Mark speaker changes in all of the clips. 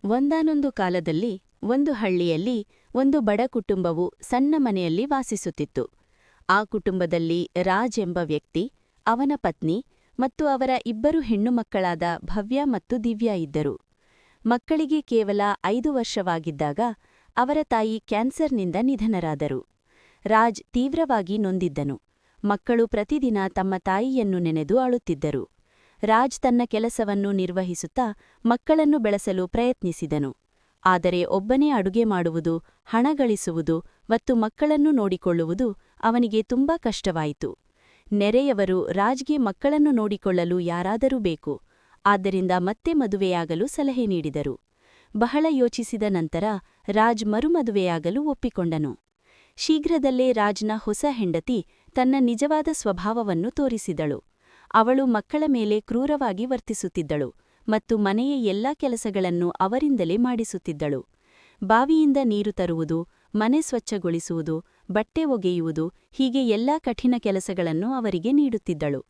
Speaker 1: ಒಂದಾನೊಂದು ಕಾಲದಲ್ಲಿ ಒಂದು ಹಳ್ಳಿಯಲ್ಲಿ ಒಂದು ಬಡ ಕುಟುಂಬವು ಸಣ್ಣ ಮನೆಯಲ್ಲಿ ವಾಸಿಸುತ್ತಿತ್ತು. ಆ ಕುಟುಂಬದಲ್ಲಿ ರಾಜ್ ಎಂಬ ವ್ಯಕ್ತಿ, ಅವನ ಪತ್ನಿ ಮತ್ತು ಅವರ ಇಬ್ಬರು ಹೆಣ್ಣುಮಕ್ಕಳಾದ ಭವ್ಯ ಮತ್ತು ದಿವ್ಯಾ ಇದ್ದರು. ಮಕ್ಕಳಿಗೆ ಕೇವಲ 5 ವರ್ಷವಾಗಿದ್ದಾಗ ಅವರ ತಾಯಿ ಕ್ಯಾನ್ಸರ್ನಿಂದ ನಿಧನರಾದರು. ರಾಜ್ ತೀವ್ರವಾಗಿ ನೊಂದಿದ್ದನು. ಮಕ್ಕಳು ಪ್ರತಿದಿನ ತಮ್ಮ ತಾಯಿಯನ್ನು ನೆನೆದು ಅಳುತ್ತಿದ್ದರು. ರಾಜ್ ತನ್ನ ಕೆಲಸವನ್ನು ನಿರ್ವಹಿಸುತ್ತಾ ಮಕ್ಕಳನ್ನು ಬೆಳೆಸಲು ಪ್ರಯತ್ನಿಸಿದನು. ಆದರೆ ಒಬ್ಬನೇ ಅಡುಗೆ ಮಾಡುವುದು, ಹಣ ಗಳಿಸುವುದು ಮತ್ತು ಮಕ್ಕಳನ್ನು ನೋಡಿಕೊಳ್ಳುವುದು ಅವನಿಗೆ ತುಂಬಾ ಕಷ್ಟವಾಯಿತು. ನೆರೆಯವರು ರಾಜ್ಗೆ ಮಕ್ಕಳನ್ನು ನೋಡಿಕೊಳ್ಳಲು ಯಾರಾದರೂ ಬೇಕು, ಆದ್ದರಿಂದ ಮತ್ತೆ ಮದುವೆಯಾಗಲು ಸಲಹೆ ನೀಡಿದರು. ಬಹಳ ಯೋಚಿಸಿದ ನಂತರ ರಾಜ್ ಮರುಮದುವೆಯಾಗಲು ಒಪ್ಪಿಕೊಂಡನು. ಶೀಘ್ರದಲ್ಲೇ ರಾಜ್ನ ಹೊಸ ಹೆಂಡತಿ ತನ್ನ ನಿಜವಾದ ಸ್ವಭಾವವನ್ನು ತೋರಿಸಿದಳು. ಅವಳು ಮಕ್ಕಳ ಮೇಲೆ ಕ್ರೂರವಾಗಿ ವರ್ತಿಸುತ್ತಿದ್ದಳು ಮತ್ತು ಮನೆಯ ಎಲ್ಲಾ ಕೆಲಸಗಳನ್ನು ಅವರಿಂದಲೇ ಮಾಡಿಸುತ್ತಿದ್ದಳು. ಬಾವಿಯಿಂದ ನೀರು ತರುವುದು, ಮನೆ ಸ್ವಚ್ಛಗೊಳಿಸುವುದು, ಬಟ್ಟೆ ಒಗೆಯುವುದು, ಹೀಗೆ ಎಲ್ಲಾ ಕಠಿಣ ಕೆಲಸಗಳನ್ನು ಅವರಿಗೆ ನೀಡುತ್ತಿದ್ದಳು.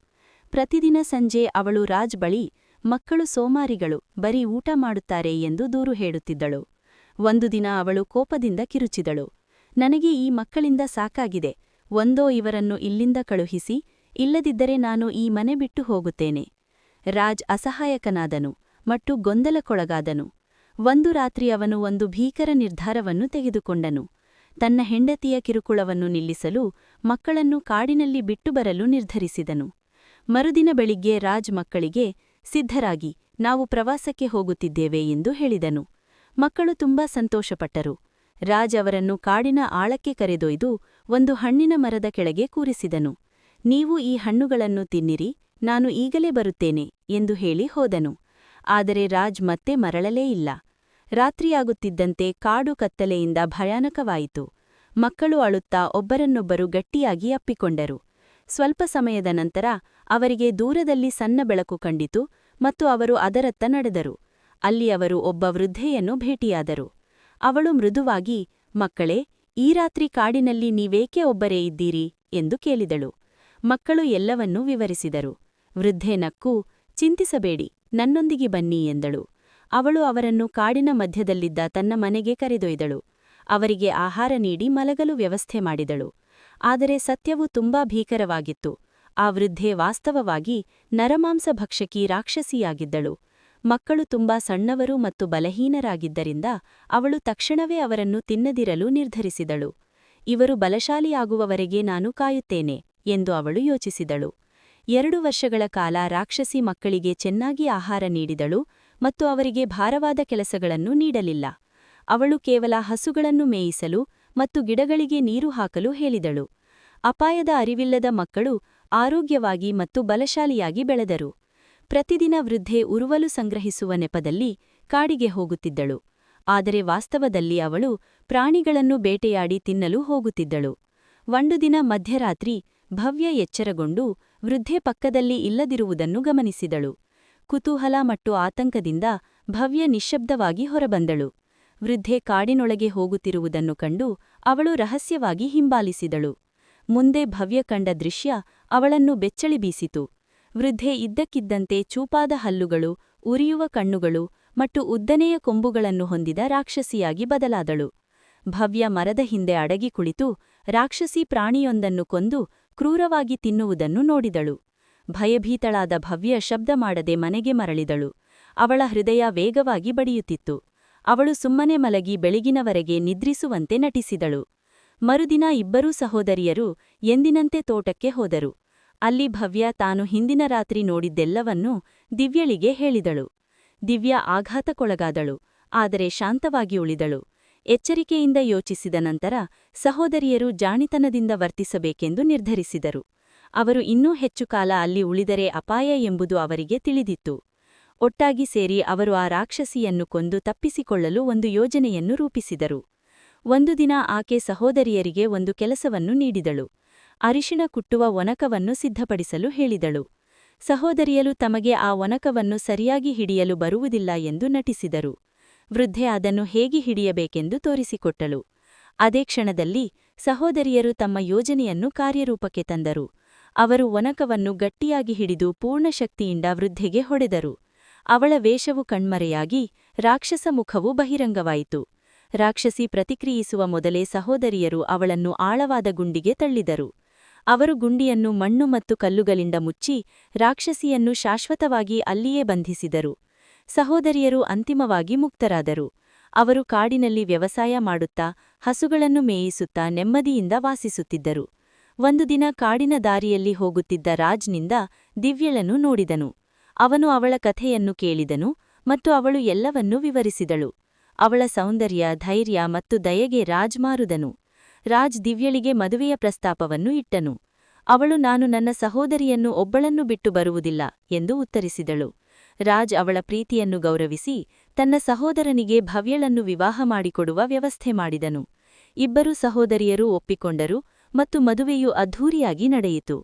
Speaker 1: ಪ್ರತಿದಿನ ಸಂಜೆ ಅವಳು ರಾಜ್ ಬಳಿ ಮಕ್ಕಳು ಸೋಮಾರಿಗಳು, ಬರೀ ಊಟ ಮಾಡುತ್ತಾರೆ ಎಂದು ದೂರು ಹೇಳುತ್ತಿದ್ದಳು. ಒಂದು ದಿನ ಅವಳು ಕೋಪದಿಂದ ಕಿರುಚಿದಳು. ನನಗೆ ಈ ಮಕ್ಕಳಿಂದ ಸಾಕಾಗಿದೆ, ಒಂದೋ ಇವರನ್ನು ಇಲ್ಲಿಂದ ಕಳುಹಿಸಿ, ಇಲ್ಲದಿದ್ದರೆ ನಾನು ಈ ಮನೆ ಬಿಟ್ಟು ಹೋಗುತ್ತೇನೆ. ರಾಜ್ ಅಸಹಾಯಕನಾದನು ಮತ್ತು ಗೊಂದಲಕ್ಕೊಳಗಾದನು. ಒಂದು ರಾತ್ರಿ ಅವನು ಒಂದು ಭೀಕರ ನಿರ್ಧಾರವನ್ನು ತೆಗೆದುಕೊಂಡನು. ತನ್ನ ಹೆಂಡತಿಯ ಕಿರುಕುಳವನ್ನು ನಿಲ್ಲಿಸಲು ಮಕ್ಕಳನ್ನು ಕಾಡಿನಲ್ಲಿ ಬಿಟ್ಟು ಬರಲು ನಿರ್ಧರಿಸಿದನು. ಮರುದಿನ ಬೆಳಿಗ್ಗೆ ರಾಜ್ ಮಕ್ಕಳಿಗೆ, ಸಿದ್ಧರಾಗಿ, ನಾವು ಪ್ರವಾಸಕ್ಕೆ ಹೋಗುತ್ತಿದ್ದೇವೆ ಎಂದು ಹೇಳಿದನು. ಮಕ್ಕಳು ತುಂಬಾ ಸಂತೋಷಪಟ್ಟರು. ರಾಜ್ ಅವರನ್ನು ಕಾಡಿನ ಆಳಕ್ಕೆ ಕರೆದೊಯ್ದು ಒಂದು ಹಣ್ಣಿನ ಮರದ ಕೆಳಗೆ ಕೂರಿಸಿದನು. ನೀವು ಈ ಹಣ್ಣುಗಳನ್ನು ತಿನ್ನಿರಿ, ನಾನು ಈಗಲೇ ಬರುತ್ತೇನೆ ಎಂದು ಹೇಳಿ ಹೋದನು. ಆದರೆ ರಾಜ್ ಮತ್ತೆ ಮರಳಲೇ ಇಲ್ಲ. ರಾತ್ರಿಯಾಗುತ್ತಿದ್ದಂತೆ ಕಾಡು ಕತ್ತಲೆಯಿಂದ ಭಯಾನಕವಾಯಿತು. ಮಕ್ಕಳು ಅಳುತ್ತಾ ಒಬ್ಬರನ್ನೊಬ್ಬರು ಗಟ್ಟಿಯಾಗಿ ಅಪ್ಪಿಕೊಂಡರು. ಸ್ವಲ್ಪ ಸಮಯದ ನಂತರ ಅವರಿಗೆ ದೂರದಲ್ಲಿ ಸಣ್ಣ ಬೆಳಕು ಕಂಡಿತು ಮತ್ತು ಅವರು ಅದರತ್ತ ನಡೆದರು. ಅಲ್ಲಿ ಅವರು ಒಬ್ಬ ವೃದ್ಧೆಯನ್ನು ಭೇಟಿಯಾದರು. ಅವಳು ಮೃದುವಾಗಿ, ಮಕ್ಕಳೇ, ಈ ರಾತ್ರಿ ಕಾಡಿನಲ್ಲಿ ನೀವೇಕೆ ಒಬ್ಬರೇ ಇದ್ದೀರಿ ಎಂದು ಕೇಳಿದಳು. ಮಕ್ಕಳು ಎಲ್ಲವನ್ನೂ ವಿವರಿಸಿದರು. ವೃದ್ಧೆ ನಕ್ಕೂ, ಚಿಂತಿಸಬೇಡಿ, ನನ್ನೊಂದಿಗೆ ಬನ್ನಿ ಎಂದಳು. ಅವಳು ಅವರನ್ನು ಕಾಡಿನ ಮಧ್ಯದಲ್ಲಿದ್ದ ತನ್ನ ಮನೆಗೆ ಕರೆದೊಯ್ದಳು. ಅವರಿಗೆ ಆಹಾರ ನೀಡಿ ಮಲಗಲು ವ್ಯವಸ್ಥೆ ಮಾಡಿದಳು. ಆದರೆ ಸತ್ಯವು ತುಂಬಾ ಭೀಕರವಾಗಿತ್ತು. ಆ ವೃದ್ಧೆ ವಾಸ್ತವವಾಗಿ ನರಮಾಂಸ ಭಕ್ಷಕಿ ರಾಕ್ಷಸಿಯಾಗಿದ್ದಳು. ಮಕ್ಕಳು ತುಂಬಾ ಸಣ್ಣವರು ಮತ್ತು ಬಲಹೀನರಾಗಿದ್ದರಿಂದ ಅವಳು ತಕ್ಷಣವೇ ಅವರನ್ನು ತಿನ್ನದಿರಲು ನಿರ್ಧರಿಸಿದಳು. ಇವರು ಬಲಶಾಲಿಯಾಗುವವರೆಗೆ ನಾನು ಕಾಯುತ್ತೇನೆ ಎಂದು ಅವಳು ಯೋಚಿಸಿದಳು. 2 ವರ್ಷಗಳ ಕಾಲ ರಾಕ್ಷಸಿ ಮಕ್ಕಳಿಗೆ ಚೆನ್ನಾಗಿ ಆಹಾರ ನೀಡಿದಳು ಮತ್ತು ಅವರಿಗೆ ಭಾರವಾದ ಕೆಲಸಗಳನ್ನು ನೀಡಲಿಲ್ಲ. ಅವಳು ಕೇವಲ ಹಸುಗಳನ್ನು ಮೇಯಿಸಲು ಮತ್ತು ಗಿಡಗಳಿಗೆ ನೀರು ಹಾಕಲು ಹೇಳಿದಳು. ಅಪಾಯದ ಅರಿವಿಲ್ಲದ ಮಕ್ಕಳು ಆರೋಗ್ಯವಾಗಿ ಮತ್ತು ಬಲಶಾಲಿಯಾಗಿ ಬೆಳೆದರು. ಪ್ರತಿದಿನ ವೃದ್ಧೆ ಉರುವಲು ಸಂಗ್ರಹಿಸುವ ನೆಪದಲ್ಲಿ ಕಾಡಿಗೆ ಹೋಗುತ್ತಿದ್ದಳು. ಆದರೆ ವಾಸ್ತವದಲ್ಲಿ ಅವಳು ಪ್ರಾಣಿಗಳನ್ನು ಬೇಟೆಯಾಡಿ ತಿನ್ನಲು ಹೋಗುತ್ತಿದ್ದಳು. ಒಂದು ದಿನ ಮಧ್ಯರಾತ್ರಿ ಭವ್ಯ ಎಚ್ಚರಗೊಂಡು ವೃದ್ಧೆ ಪಕ್ಕದಲ್ಲಿ ಇಲ್ಲದಿರುವುದನ್ನು ಗಮನಿಸಿದಳು. ಕುತೂಹಲ ಮತ್ತು ಆತಂಕದಿಂದ ಭವ್ಯ ನಿಶ್ಶಬ್ದವಾಗಿ ಹೊರಬಂದಳು. ವೃದ್ಧೆ ಕಾಡಿನೊಳಗೆ ಹೋಗುತ್ತಿರುವುದನ್ನು ಕಂಡು ಅವಳು ರಹಸ್ಯವಾಗಿ ಹಿಂಬಾಲಿಸಿದಳು. ಮುಂದೆ ಭವ್ಯ ಕಂಡ ದೃಶ್ಯ ಅವಳನ್ನು ಬೆಚ್ಚಳಿ ಬೀಸಿತು. ವೃದ್ಧೆ ಇದ್ದಕ್ಕಿದ್ದಂತೆ ಚೂಪಾದ ಹಲ್ಲುಗಳು, ಉರಿಯುವ ಕಣ್ಣುಗಳು ಮತ್ತು ಉದ್ದನೆಯ ಕೊಂಬುಗಳನ್ನು ಹೊಂದಿದ ರಾಕ್ಷಸಿಯಾಗಿ ಬದಲಾದಳು. ಭವ್ಯ ಮರದ ಹಿಂದೆ ಅಡಗಿ ಕುಳಿತು ರಾಕ್ಷಸಿ ಪ್ರಾಣಿಯೊಂದನ್ನು ಕೊಂದು ಕ್ರೂರವಾಗಿ ತಿನ್ನುವುದನ್ನು ನೋಡಿದಳು. ಭಯಭೀತಳಾದ ಭವ್ಯ ಶಬ್ದ ಮಾಡದೆ ಮನೆಗೆ ಮರಳಿದಳು. ಅವಳ ಹೃದಯ ವೇಗವಾಗಿ ಬಡಿಯುತ್ತಿತ್ತು. ಅವಳು ಸುಮ್ಮನೆ ಮಲಗಿ ಬೆಳಗಿನವರೆಗೆ ನಿದ್ರಿಸುವಂತೆ ನಟಿಸಿದಳು. ಮರುದಿನ ಇಬ್ಬರೂ ಸಹೋದರಿಯರು ಎಂದಿನಂತೆ ತೋಟಕ್ಕೆ ಹೋದರು. ಅಲ್ಲಿ ಭವ್ಯ ತಾನು ಹಿಂದಿನ ರಾತ್ರಿ ನೋಡಿದ್ದೆಲ್ಲವನ್ನೂ ದಿವ್ಯಳಿಗೆ ಹೇಳಿದಳು. ದಿವ್ಯ ಆಘಾತಕ್ಕೊಳಗಾದಳು, ಆದರೆ ಶಾಂತವಾಗಿ ಉಳಿದಳು. ಎಚ್ಚರಿಕೆಯಿಂದ ಯೋಚಿಸಿದ ನಂತರ ಸಹೋದರಿಯರು ಜಾಣಿತನದಿಂದ ವರ್ತಿಸಬೇಕೆಂದು ನಿರ್ಧರಿಸಿದರು. ಅವರು ಇನ್ನೂ ಹೆಚ್ಚು ಕಾಲ ಅಲ್ಲಿ ಉಳಿದರೆ ಅಪಾಯ ಎಂಬುದು ಅವರಿಗೆ ತಿಳಿದಿತ್ತು. ಒಟ್ಟಾಗಿ ಸೇರಿ ಅವರು ಆ ರಾಕ್ಷಸಿಯನ್ನು ಕೊಂದು ತಪ್ಪಿಸಿಕೊಳ್ಳಲು ಒಂದು ಯೋಜನೆಯನ್ನು ರೂಪಿಸಿದರು. ಒಂದು ದಿನ ಆಕೆ ಸಹೋದರಿಯರಿಗೆ ಒಂದು ಕೆಲಸವನ್ನು ನೀಡಿದಳು. ಅರಿಶಿಣ ಕುಟ್ಟುವ ಒನಕವನ್ನು ಸಿದ್ಧಪಡಿಸಲು ಹೇಳಿದಳು. ಸಹೋದರಿಯರು ತಮಗೆ ಆ ಒನಕವನ್ನು ಸರಿಯಾಗಿ ಹಿಡಿಯಲು ಬರುವುದಿಲ್ಲ ಎಂದು ನಟಿಸಿದರು. ವೃದ್ಧೆ ಅದನ್ನು ಹೇಗೆ ಹಿಡಿಯಬೇಕೆಂದು ತೋರಿಸಿಕೊಟ್ಟಳು. ಅದೇ ಕ್ಷಣದಲ್ಲಿ ಸಹೋದರಿಯರು ತಮ್ಮ ಯೋಜನೆಯನ್ನು ಕಾರ್ಯರೂಪಕ್ಕೆ ತಂದರು. ಅವರು ಒನಕವನ್ನು ಗಟ್ಟಿಯಾಗಿ ಹಿಡಿದು ಪೂರ್ಣ ಶಕ್ತಿಯಿಂದ ವೃದ್ಧೆಗೆ ಹೊಡೆದರು. ಅವಳ ವೇಷವು ಕಣ್ಮರೆಯಾಗಿ ರಾಕ್ಷಸ ಮುಖವು ಬಹಿರಂಗವಾಯಿತು. ರಾಕ್ಷಸಿ ಪ್ರತಿಕ್ರಿಯಿಸುವ ಮೊದಲೇ ಸಹೋದರಿಯರು ಅವಳನ್ನು ಆಳವಾದ ಗುಂಡಿಗೆ ತಳ್ಳಿದರು. ಅವರು ಗುಂಡಿಯನ್ನು ಮಣ್ಣು ಮತ್ತು ಕಲ್ಲುಗಳಿಂದ ಮುಚ್ಚಿ ರಾಕ್ಷಸಿಯನ್ನು ಶಾಶ್ವತವಾಗಿ ಅಲ್ಲಿಯೇ ಬಂಧಿಸಿದರು. ಸಹೋದರಿಯರು ಅಂತಿಮವಾಗಿ ಮುಕ್ತರಾದರು. ಅವರು ಕಾಡಿನಲ್ಲಿ ವ್ಯವಸಾಯ ಮಾಡುತ್ತಾ ಹಸುಗಳನ್ನು ಮೇಯಿಸುತ್ತಾ ನೆಮ್ಮದಿಯಿಂದ ವಾಸಿಸುತ್ತಿದ್ದರು. ಒಂದು ದಿನ ಕಾಡಿನ ದಾರಿಯಲ್ಲಿ ಹೋಗುತ್ತಿದ್ದ ರಾಜ್ನಿಂದ ದಿವ್ಯಳನ್ನು ನೋಡಿದನು. ಅವನು ಅವಳ ಕಥೆಯನ್ನು ಕೇಳಿದನು ಮತ್ತು ಅವಳು ಎಲ್ಲವನ್ನೂ ವಿವರಿಸಿದಳು. ಅವಳ ಸೌಂದರ್ಯ, ಧೈರ್ಯ ಮತ್ತು ದಯೆಗೆ ರಾಜ್ ಮಾರುದನು. ರಾಜ್ ದಿವ್ಯಳಿಗೆ ಮದುವೆಯ ಪ್ರಸ್ತಾಪವನ್ನು ಇಟ್ಟನು. ಅವಳು ನಾನು ನನ್ನ ಸಹೋದರಿಯನ್ನು ಒಬ್ಬಳನ್ನು ಬಿಟ್ಟು ಬರುವುದಿಲ್ಲ ಎಂದು ಉತ್ತರಿಸಿದಳು. ರಾಜ್ ಅವಳ ಪ್ರೀತಿಯನ್ನು ಗೌರವಿಸಿ ತನ್ನ ಸಹೋದರನಿಗೆ ಭವ್ಯಳನ್ನು ವಿವಾಹ ಮಾಡಿಕೊಡುವ ವ್ಯವಸ್ಥೆ ಮಾಡಿದನು. ಇಬ್ಬರು ಸಹೋದರಿಯರು ಒಪ್ಪಿಕೊಂಡರು ಮತ್ತು ಮದುವೆಯು ಅದ್ಧೂರಿಯಾಗಿ ನಡೆಯಿತು.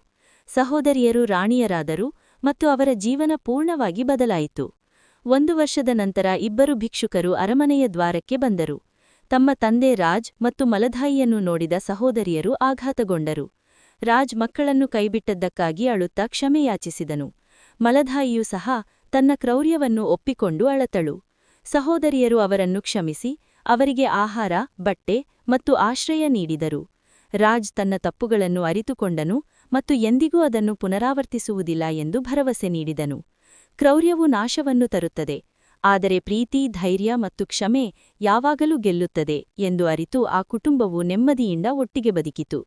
Speaker 1: ಸಹೋದರಿಯರು ರಾಣಿಯರಾದರು ಮತ್ತು ಅವರ ಜೀವನ ಪೂರ್ಣವಾಗಿ ಬದಲಾಯಿತು. 1 ವರ್ಷದ ನಂತರ ಇಬ್ಬರು ಭಿಕ್ಷುಕರು ಅರಮನೆಯ ದ್ವಾರಕ್ಕೆ ಬಂದರು. ತಮ್ಮ ತಂದೆ ರಾಜ್ ಮತ್ತು ಮಲಧಾಯಿಯನ್ನು ನೋಡಿದ ಸಹೋದರಿಯರು ಆಘಾತಗೊಂಡರು. ರಾಜ್ ಮಕ್ಕಳನ್ನು ಕೈಬಿಟ್ಟದ್ದಕ್ಕಾಗಿ ಅಳುತ್ತಾ ಕ್ಷಮೆಯಾಚಿಸಿದನು. ಮಲಧಾಯಿಯೂ ಸಹ ತನ್ನ ಕ್ರೌರ್ಯವನ್ನು ಒಪ್ಪಿಕೊಂಡು ಅಳತಳು. ಸಹೋದರಿಯರು ಅವರನ್ನು ಕ್ಷಮಿಸಿ ಅವರಿಗೆ ಆಹಾರ, ಬಟ್ಟೆ ಮತ್ತು ಆಶ್ರಯ ನೀಡಿದರು. ರಾಜ್ ತನ್ನ ತಪ್ಪುಗಳನ್ನು ಅರಿತುಕೊಂಡನು ಮತ್ತು ಎಂದಿಗೂ ಅದನ್ನು ಪುನರಾವರ್ತಿಸುವುದಿಲ್ಲ ಎಂದು ಭರವಸೆ ನೀಡಿದನು. ಕ್ರೌರ್ಯವು ನಾಶವನ್ನು ತರುತ್ತದೆ, ಆದರೆ ಪ್ರೀತಿ, ಧೈರ್ಯ ಮತ್ತು ಕ್ಷಮೆ ಯಾವಾಗಲೂ ಗೆಲ್ಲುತ್ತದೆ ಎಂದು ಅರಿತು ಆ ಕುಟುಂಬವು ನೆಮ್ಮದಿಯಿಂದ ಒಟ್ಟಿಗೆ ಬದುಕಿತು.